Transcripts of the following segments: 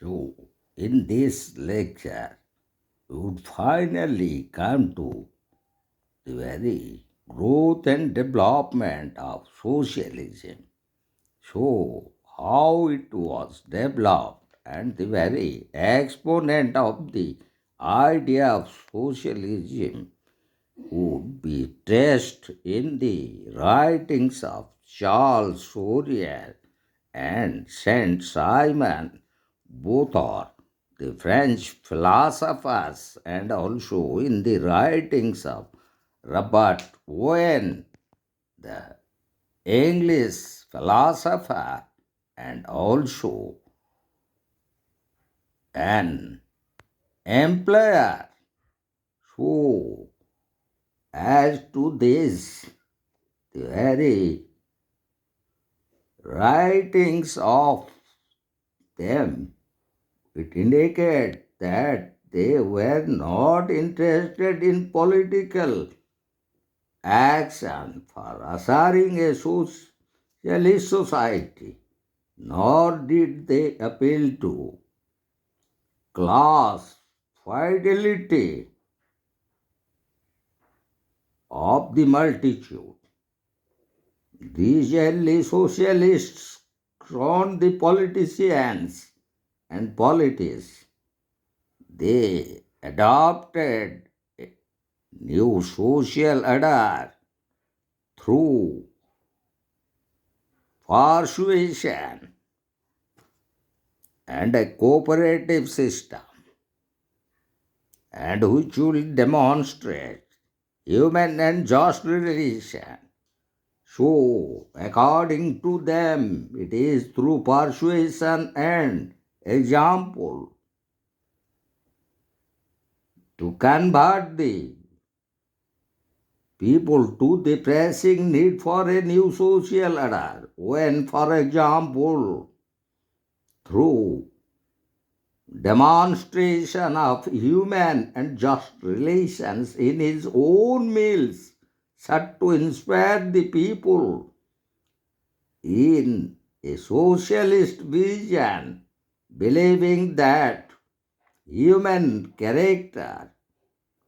So, in this lecture, we would finally come to the very growth and development of socialism. So, how it was developed and the very exponent of the idea of socialism would be traced in the writings of Charles Fourier and Saint Simon. Both are the French philosophers, and also in the writings of Robert Owen, the English philosopher, and also an employer. So, as to this, the very writings of them, it indicates that they were not interested in political action for assuring a socialist society, nor did they appeal to class fidelity of the multitude. These early socialists scorned the politicians and politics. They adopted a new social order through persuasion and a cooperative system, and which will demonstrate human and just relation. So, according to them, it is through persuasion and example to convert the people to the pressing need for a new social order, when, for example, through demonstration of human and just relations in his own meals, sought to inspire the people in a socialist vision, believing that human character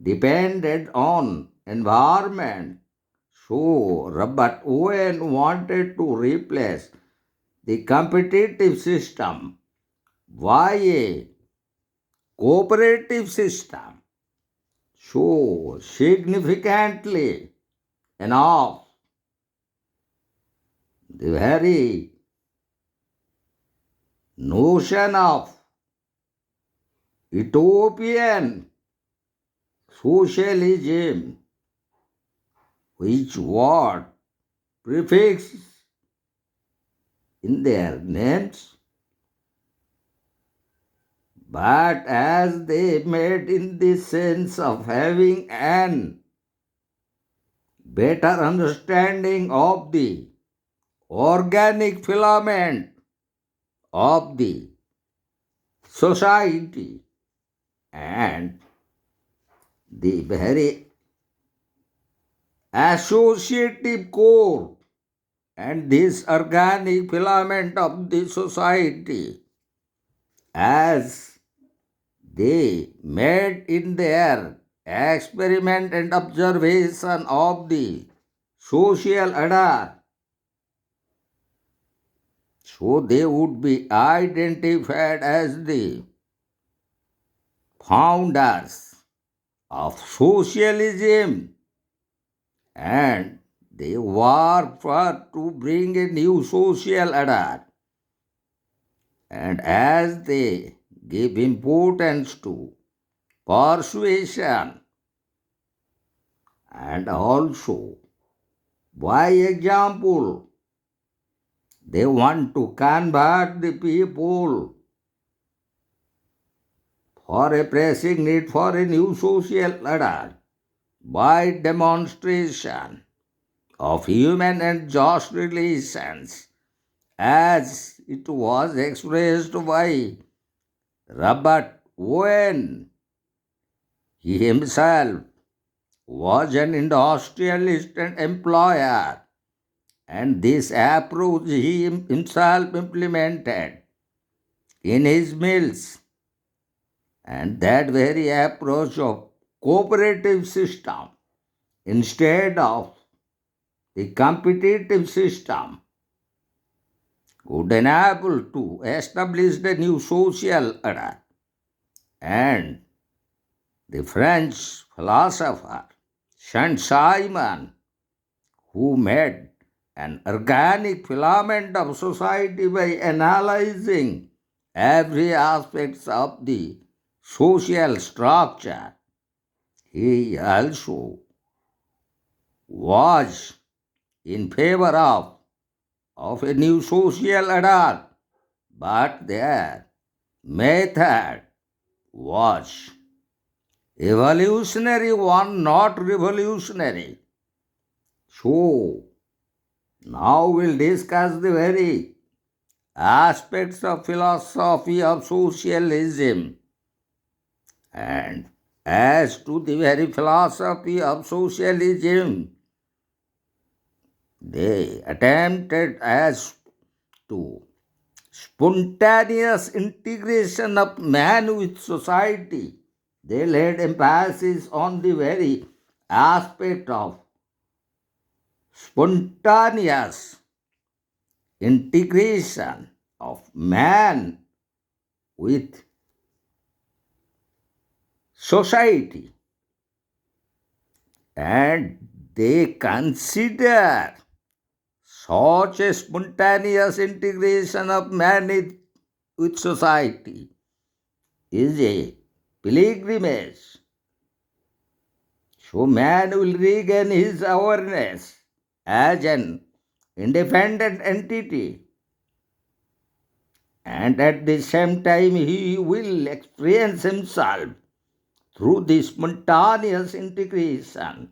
depended on environment. So, Robert Owen wanted to replace the competitive system by a cooperative system. So, significantly enough, the very notion of utopian socialism, which word prefix in their names, but as they made in the sense of having an better understanding of the organic filament of the society and the very associative core and this organic filament of the society, as they made in their experiment and observation of the social order. So they would be identified as the founders of socialism, and they worked for to bring a new social order. And as they give importance to persuasion and also by example, they want to convert the people for a pressing need for a new social order by demonstration of human and just relations, as it was expressed by Robert Owen. He himself was an industrialist and employer, and this approach he himself implemented in his mills. And that very approach of cooperative system instead of the competitive system would enable to establish the new social order. And the French philosopher Saint Simon, who made an organic filament of society by analyzing every aspect of the social structure, he also was in favor of a new social order, but their method was evolutionary one, not revolutionary. So, now we'll discuss the very aspects of philosophy of socialism. And as to the very philosophy of socialism, they attempted as to spontaneous integration of man with society. They laid emphasis on the very aspect of spontaneous integration of man with society, and they consider such a spontaneous integration of man with society is a pilgrimage. So man will regain his awareness as an independent entity, and at the same time he will experience himself through the spontaneous integration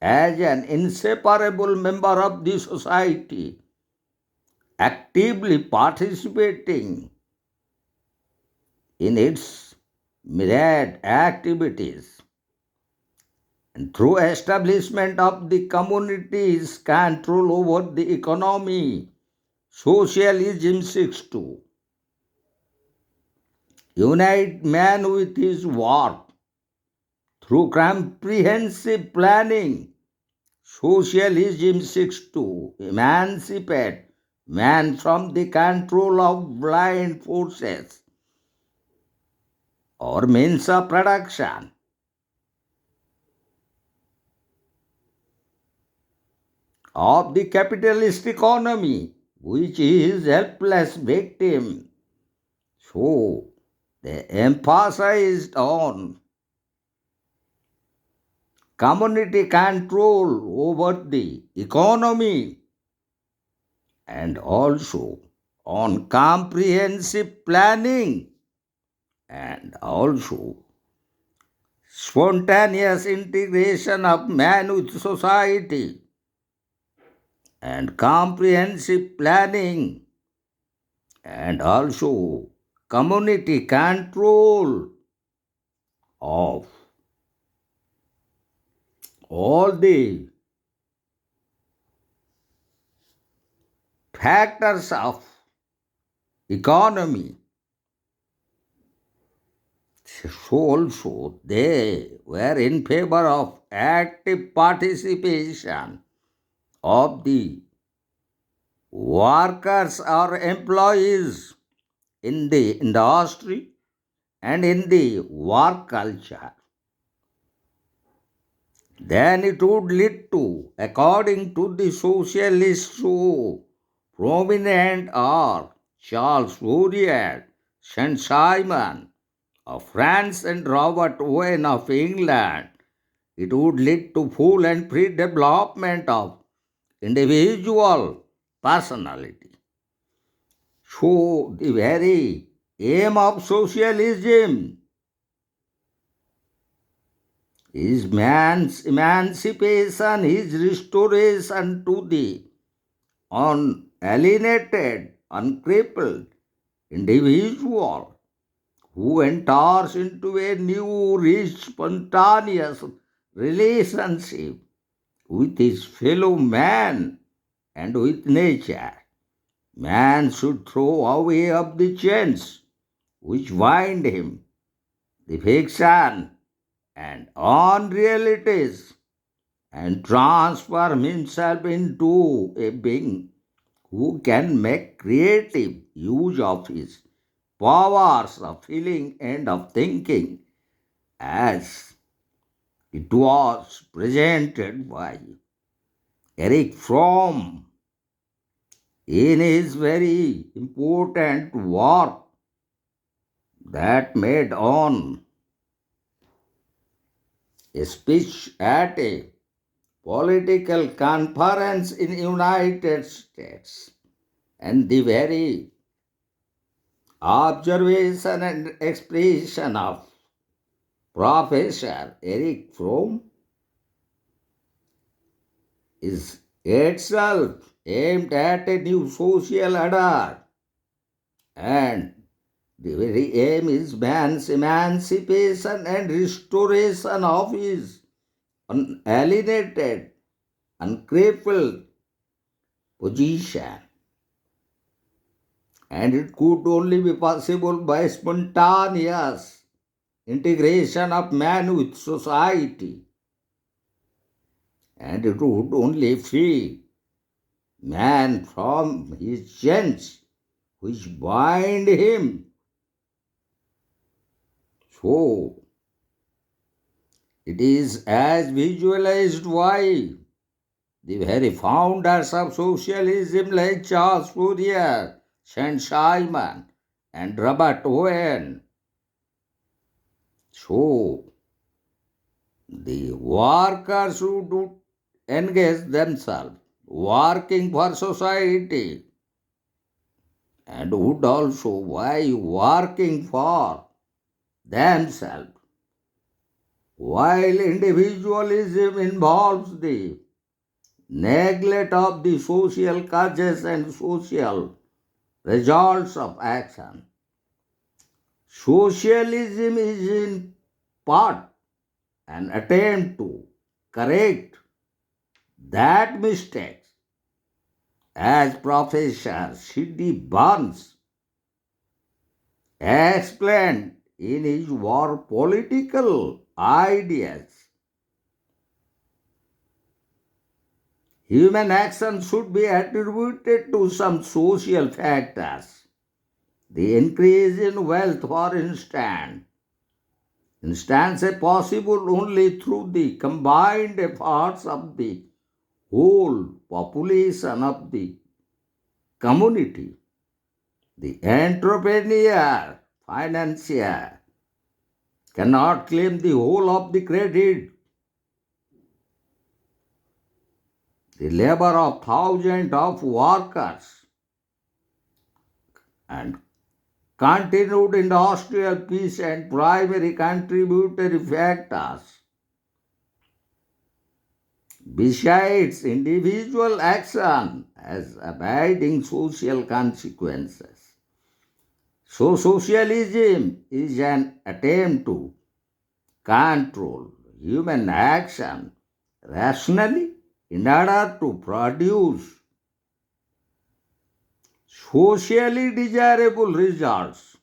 as an inseparable member of the society, actively participating in its myriad activities. And through establishment of the community's control over the economy, socialism seeks to unite man with his work. Through comprehensive planning, socialism seeks to emancipate man from the control of blind forces or means of production of the capitalist economy, which is helpless victim. So they emphasized on community control over the economy and also on comprehensive planning and also spontaneous integration of man with society and comprehensive planning and also community control of all the factors of economy. So also they were in favor of active participation of the workers or employees in the industry and in the work culture. Then it would lead to, according to the socialists so prominent are Charles Fourier, Saint Simon of France and Robert Owen of England, it would lead to full and free development of individual personality. So the very aim of socialism is man's emancipation, his restoration to the unalienated, uncrippled individual who enters into a new, rich, spontaneous relationship with his fellow man and with nature. Man should throw away of the chains which bind him, the fiction and unrealities, and transform himself into a being who can make creative use of his powers of feeling and of thinking as it was presented by Eric Fromm in his very important work that made on a speech at a political conference in United States, and the very observation and expression of Professor Eric Fromm is itself aimed at a new social order, and the very aim is man's emancipation and restoration of his unalienated, uncrippled position. And it could only be possible by spontaneous integration of man with society, and it would only free man from his chains which bind him. So, it is as visualized by the very founders of socialism like Charles Fourier, Saint Simon, and Robert Owen. So, the workers who do engage themselves working for society and would also why working for themselves, while individualism involves the neglect of the social causes and social results of action. Socialism is in part an attempt to correct that mistake, as Professor C.D. Burns explained in his work Political Ideas. Human action should be attributed to some social factors. The increase in wealth, for instance, is possible only through the combined efforts of the whole population of the community. The entrepreneur, financier, cannot claim the whole of the credit. The labor of thousands of workers and continued industrial peace and primary contributory factors, besides individual action, has abiding social consequences. So, socialism is an attempt to control human action rationally in order to produce socially desirable results.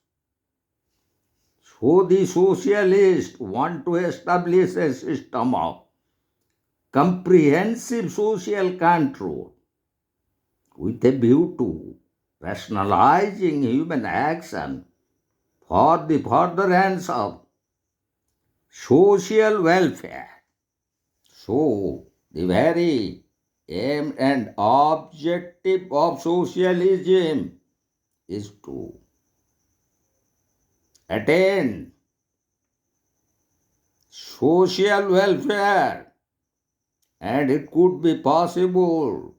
So the socialists want to establish a system of comprehensive social control with a view to rationalizing human action for the furtherance of social welfare. So, the very aim and objective of socialism is to attain social welfare, and it could be possible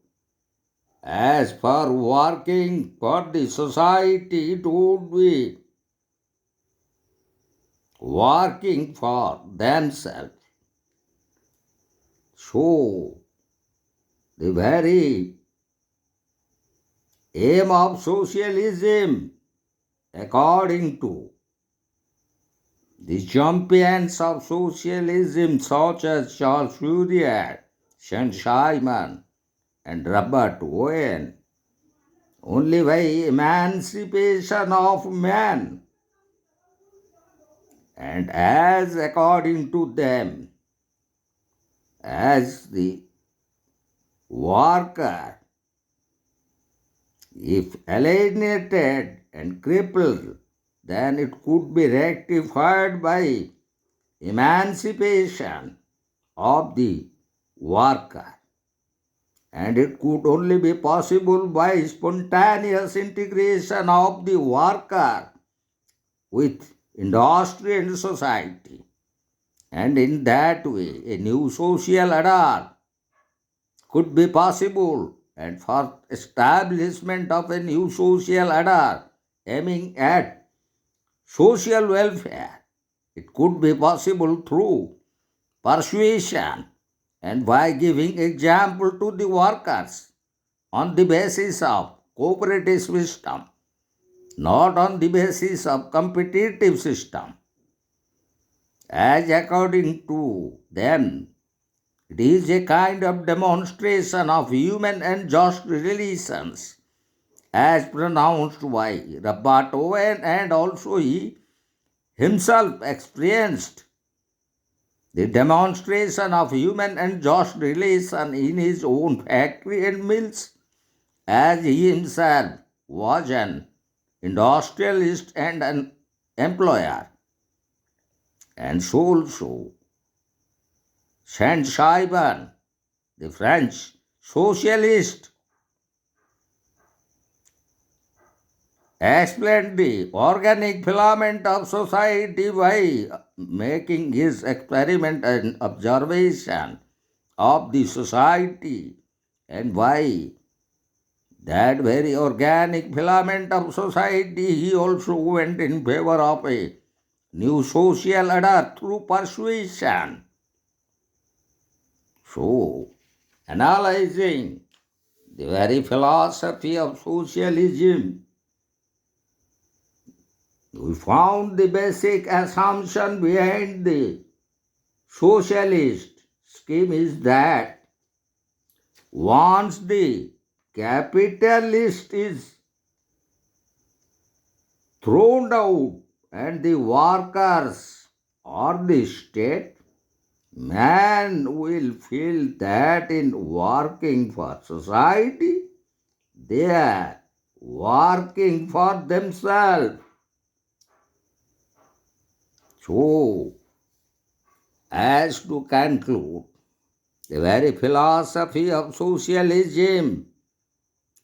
as for working for the society, it would be working for themselves. So, the very aim of socialism, according to the champions of socialism such as Charles Fourier, Saint Simon, and Robert Owen, only by emancipation of man and as according to them, as the worker, if alienated and crippled, then it could be rectified by emancipation of the worker. And it could only be possible by spontaneous integration of the worker with industry and society. And in that way, a new social order could be possible. And for establishment of a new social order aiming at social welfare, it could be possible through persuasion and by giving example to the workers on the basis of cooperative system, not on the basis of competitive system. As according to them, it is a kind of demonstration of human and just relations, as pronounced by Robert Owen, and also he himself experienced the demonstration of human and just relation in his own factory and mills, as he himself was an industrialist and an employer. And so also Saint Simon, the French socialist, explained the organic filament of society by making his experiment and observation of the society, and by that very organic filament of society he also went in favor of a new social order through persuasion. So, analyzing the very philosophy of socialism, we found the basic assumption behind the socialist scheme is that once the capitalist is thrown out and the workers or the state, man will feel that in working for society, they are working for themselves. So, as to conclude, the very philosophy of socialism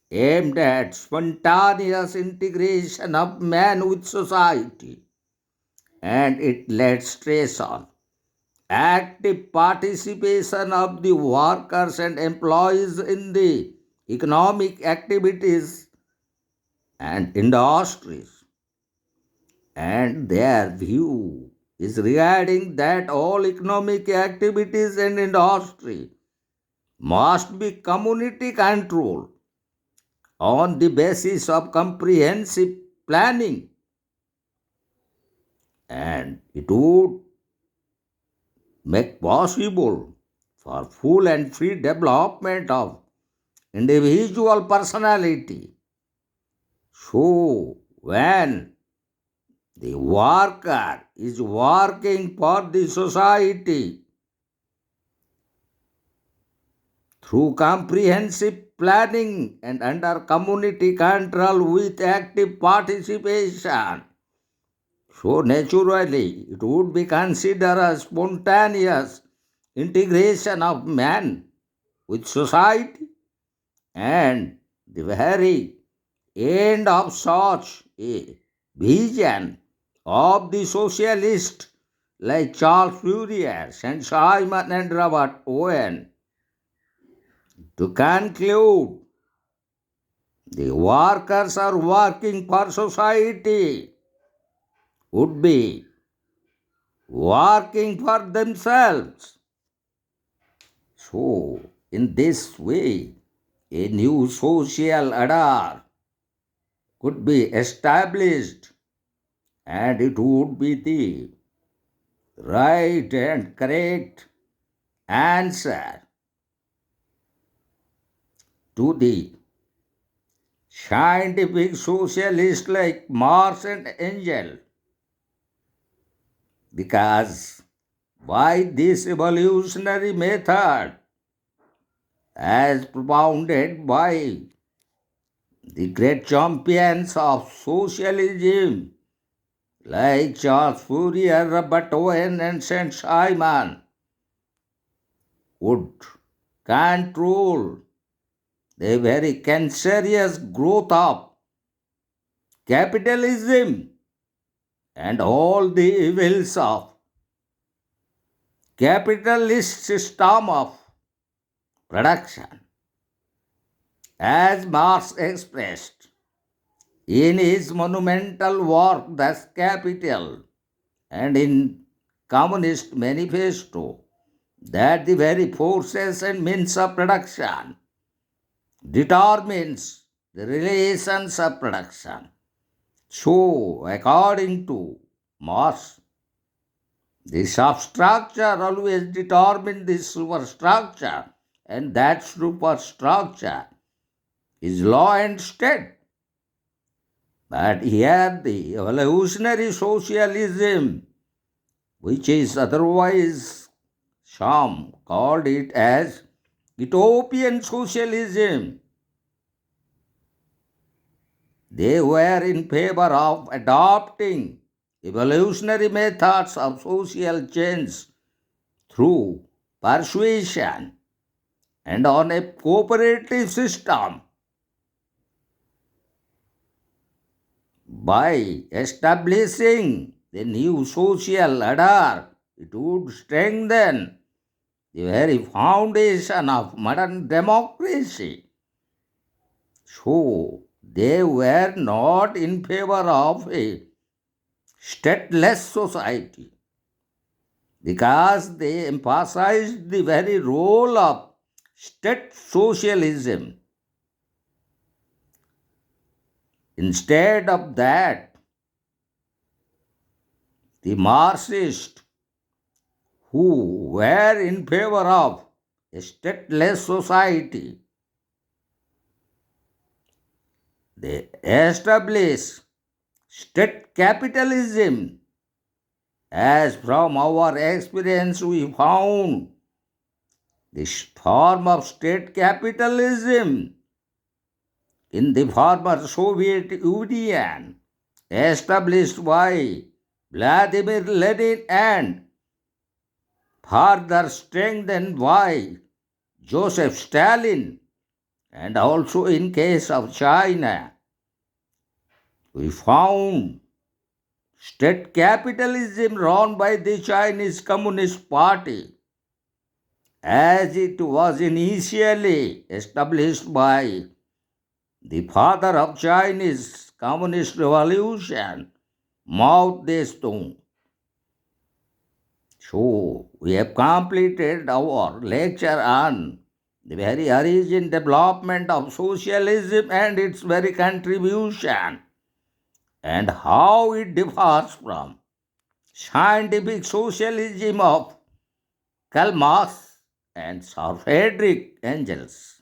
aimed at spontaneous integration of man with society, and it laid stress on active participation of the workers and employees in the economic activities and industries. And their view is regarding that all economic activities and industry must be community controlled on the basis of comprehensive planning, and it would make possible for full and free development of individual personality. So when the worker is working for the society through comprehensive planning and under community control with active participation, so naturally it would be considered a spontaneous integration of man with society, and the very end of such a vision of the socialist like Charles Fourier, Saint Simon and Robert Owen, to conclude, the workers are working for society, would be working for themselves. So, in this way, a new social order could be established, and it would be the right and correct answer to the scientific socialists like Marx and Engels, Because by this evolutionary method, as propounded by the great champions of socialism like Charles Fourier, Robert Owen and Saint Simon, would control the very cancerous growth of capitalism and all the evils of capitalist system of production, as Marx expressed in his monumental work Thus Capital and in Communist Manifesto, that the very forces and means of production determines the relations of production. So, according to Marx, the substructure always determines the superstructure, and that superstructure is law and state. But here the evolutionary socialism, which is otherwise some called it as utopian socialism, they were in favor of adopting evolutionary methods of social change through persuasion and on a cooperative system. By establishing the new social order, it would strengthen the very foundation of modern democracy. So, they were not in favor of a stateless society because they emphasized the very role of state socialism. Instead of that, the Marxists, who were in favor of a stateless society, they established state capitalism. As from our experience we found, this form of state capitalism in the former Soviet Union, established by Vladimir Lenin and further strengthened by Joseph Stalin, and also in case of China, we found state capitalism run by the Chinese Communist Party, as it was initially established by the father of Chinese Communist Revolution, Mao Zedong. So, we have completed our lecture on the very origin development of socialism and its very contribution, and how it differs from scientific socialism of Karl Marx and Sir Frederick Engels.